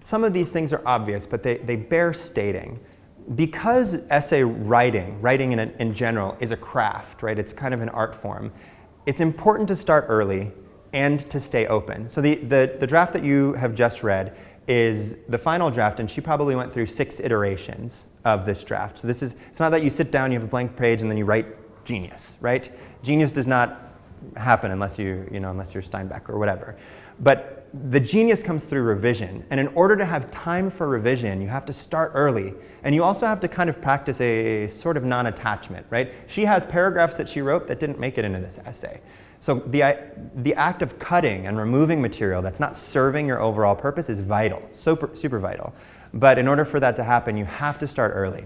some of these things are obvious, but they bear stating. Because essay writing in general, is a craft, right? It's kind of an art form. It's important to start early and to stay open. So the draft that you have just read is the final draft, and she probably went through 6 iterations of this draft. So it's not that you sit down, you have a blank page, and then you write genius, right? Genius does not happen unless you're Steinbeck or whatever. But the genius comes through revision, and in order to have time for revision, you have to start early, and you also have to kind of practice a sort of non-attachment, right? She has paragraphs that she wrote that didn't make it into this essay. So the act of cutting and removing material that's not serving your overall purpose is vital, super vital. But in order for that to happen, you have to start early.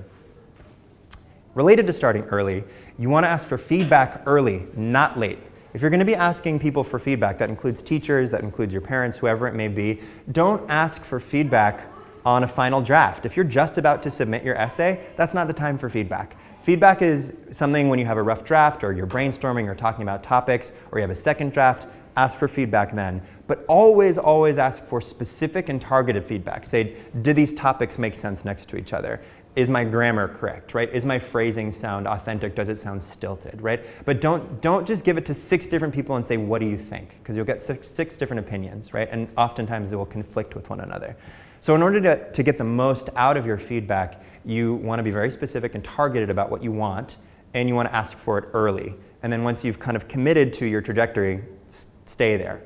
Related to starting early, you want to ask for feedback early, not late. If you're going to be asking people for feedback, that includes teachers, that includes your parents, whoever it may be, don't ask for feedback on a final draft. If you're just about to submit your essay, that's not the time for feedback. Feedback is something when you have a rough draft or you're brainstorming or talking about topics or you have a second draft, ask for feedback then. But always, always ask for specific and targeted feedback. Say, do these topics make sense next to each other? Is my grammar correct, right? Is my phrasing sound authentic? Does it sound stilted, right? But don't just give it to 6 different people and say, what do you think? Because you'll get six different opinions, right? And oftentimes they will conflict with one another. So in order to get the most out of your feedback, you want to be very specific and targeted about what you want, and you want to ask for it early. And then once you've kind of committed to your trajectory, stay there.